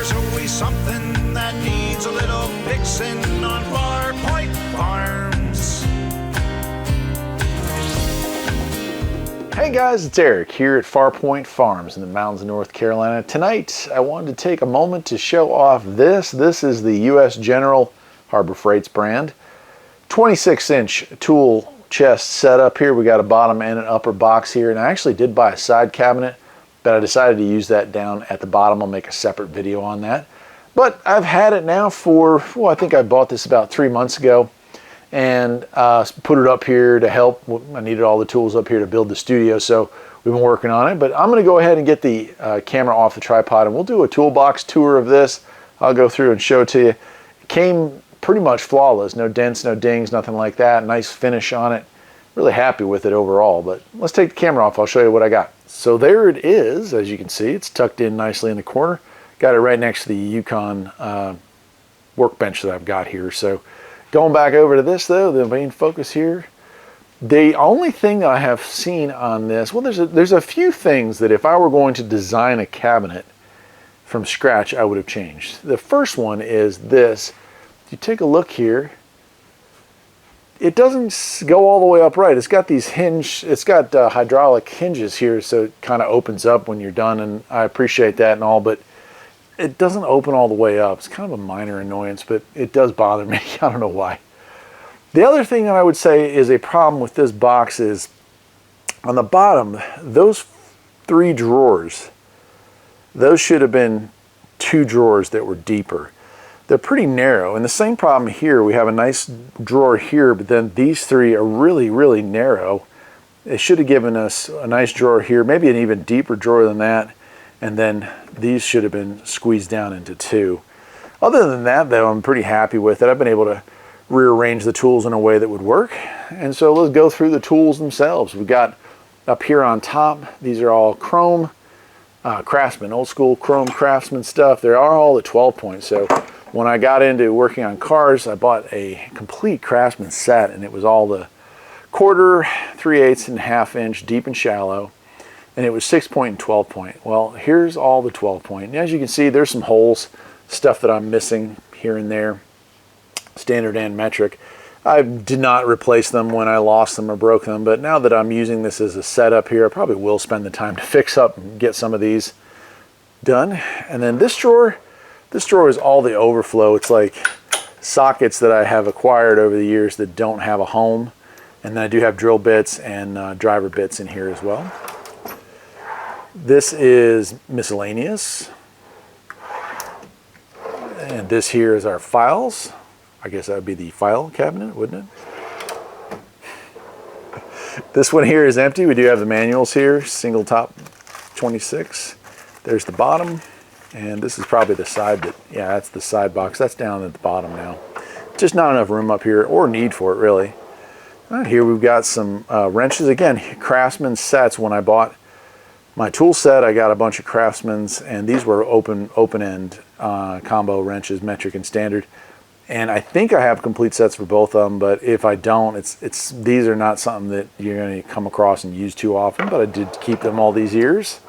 there's always something that needs a little fixing on Far Point Farms. Hey guys, it's Eric here at Far Point Farms in the mountains of North Carolina. Tonight I wanted to take a moment to show off this. This is the U.S. General Harbor Freight's brand 26-inch tool chest setup here. We got a bottom and an upper box here, and I actually did buy a side cabinet, but I decided to use that down at the bottom. I'll make a separate video on that. But I've had it now for, well, I think I bought this about 3 months ago, and put it up here to help. I needed all the tools up here to build the studio, so we've been working on it. But I'm going to go ahead and get the camera off the tripod, and we'll do a toolbox tour of this. I'll go through and show it to you. It came pretty much flawless, no dents, no dings, nothing like that. Nice finish on it. Really happy with it overall. But let's take the camera off. I'll show you what I got. So there it is. As you can see, it's tucked in nicely in the corner. Got it right next to the Yukon workbench that I've got here. So going back over to this though, the main focus here, the only thing that I have seen on this, well, there's a few things that if I were going to design a cabinet from scratch, I would have changed. The first one is this. If you take a look here, it doesn't go all the way upright. It's got these hydraulic hinges here, so it kind of opens up when you're done, and I appreciate that and all, but it doesn't open all the way up. It's kind of a minor annoyance, but it does bother me. I don't know why. The other thing that I would say is a problem with this box is on the bottom, those 3 drawers, those should have been 2 drawers that were deeper. They're pretty narrow, and the same problem here. We have a nice drawer here, but then these 3 are really, really narrow. It should have given us a nice drawer here, maybe an even deeper drawer than that, and then these should have been squeezed down into 2. Other than that, though, I'm pretty happy with it. I've been able to rearrange the tools in a way that would work, and so let's go through the tools themselves. We've got up here on top, these are all chrome Craftsman, old school chrome Craftsman stuff. They are all at 12 points, so when I got into working on cars, I bought a complete Craftsman set, and it was all the 1/4, 3/8, and 1/2 inch deep and shallow, and it was 6 point and 12 point. Well, here's all the 12 point. And as you can see, there's some holes, stuff that I'm missing here and there, standard and metric. I did not replace them when I lost them or broke them, but now that I'm using this as a setup here, I probably will spend the time to fix up and get some of these done. And then this drawer is all the overflow. It's like sockets that I have acquired over the years that don't have a home. And then I do have drill bits and driver bits in here as well. This is miscellaneous. And this here is our files. I guess that would be the file cabinet, wouldn't it? This one here is empty. We do have the manuals here, single top 26. There's the bottom. And this is probably the side that, yeah, that's the side box. That's down at the bottom now. Just not enough room up here, or need for it, really. Right, here we've got some wrenches. Again, Craftsman sets. When I bought my tool set, I got a bunch of Craftsmans, and these were open-end combo wrenches, metric and standard. And I think I have complete sets for both of them, but if I don't, these are not something that you're going to come across and use too often, but I did keep them all these years.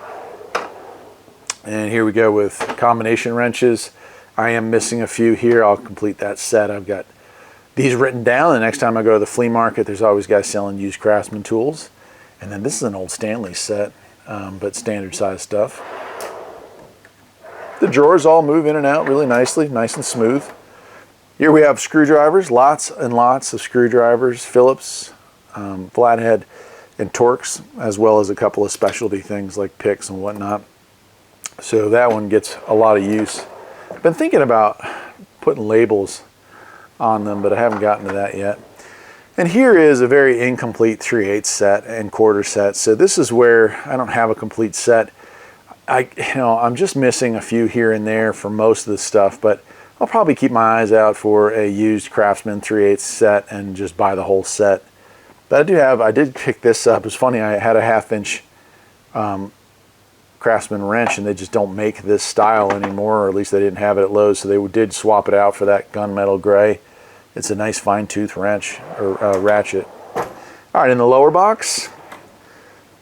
And here we go with combination wrenches. I am missing a few here. I'll complete that set. I've got these written down. The next time I go to the flea market, there's always guys selling used Craftsman tools. And then this is an old Stanley set, but standard size stuff. The drawers all move in and out really nicely, nice and smooth. Here we have screwdrivers, lots and lots of screwdrivers, Phillips, flathead, and Torx, as well as a couple of specialty things like picks and whatnot. So that one gets a lot of use. I've been thinking about putting labels on them, but I haven't gotten to that yet. And here is a very incomplete 3/8 set and 1/4 set. So this is where I don't have a complete set. I'm just missing a few here and there for most of the stuff, but I'll probably keep my eyes out for a used Craftsman 3/8 set and just buy the whole set. But I did pick this up. It's funny, I had a 1/2 inch Craftsman wrench, and they just don't make this style anymore, or at least they didn't have it at Lowe's, so they did swap it out for that gunmetal gray. It's a nice fine tooth wrench, or ratchet. All right, in the lower box,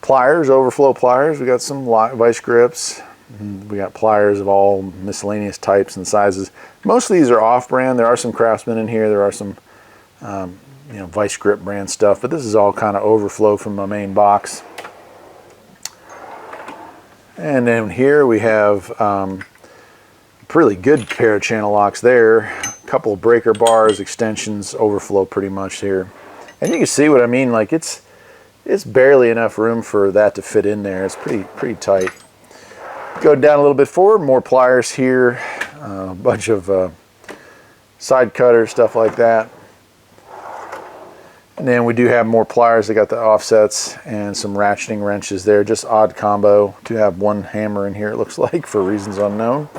pliers, overflow pliers. We got some vice grips, And we got pliers of all miscellaneous types and sizes. Most of these are off-brand. There are some Craftsman in here. There are some Vice Grip brand stuff, but this is all kind of overflow from my main box. And then here we have a really good pair of channel locks there. A couple of breaker bars, extensions, overflow pretty much here. And you can see what I mean, like it's barely enough room for that to fit in there. It's pretty tight. Go down a little bit forward, more pliers here, a bunch of side cutters, stuff like that. And then we do have more pliers. They got the offsets and some ratcheting wrenches there. Just odd combo to have one hammer in here, it looks like, for reasons unknown.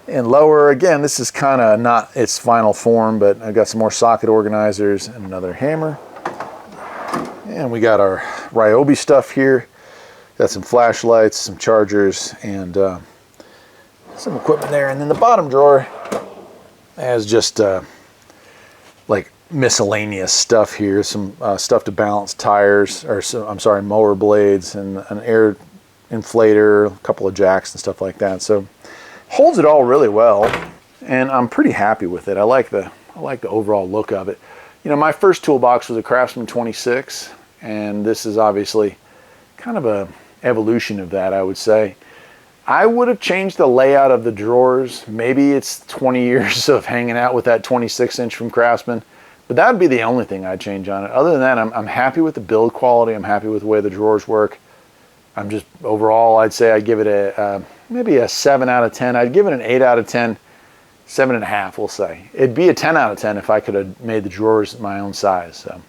And lower, again, this is kind of not its final form, but I've got some more socket organizers and another hammer. And we got our Ryobi stuff here. Got some flashlights, some chargers, and some equipment there. And then the bottom drawer has just like miscellaneous stuff here. Some stuff to balance tires, or I'm sorry, mower blades, and an air inflator, a couple of jacks and stuff like that. So holds it all really well, and I'm pretty happy with it. I like the overall look of it. You know, my first toolbox was a Craftsman 26, and this is obviously kind of a evolution of that, I would say. I would have changed the layout of the drawers. Maybe it's 20 years of hanging out with that 26-inch from Craftsman, but that would be the only thing I'd change on it. Other than that, I'm happy with the build quality. I'm happy with the way the drawers work. I'm just, overall, I'd say I'd give it a maybe a 7 out of 10. I'd give it an 8 out of 10, 7.5, we'll say. It'd be a 10 out of 10 if I could have made the drawers my own size. So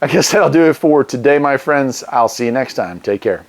I guess that'll do it for today, my friends. I'll see you next time. Take care.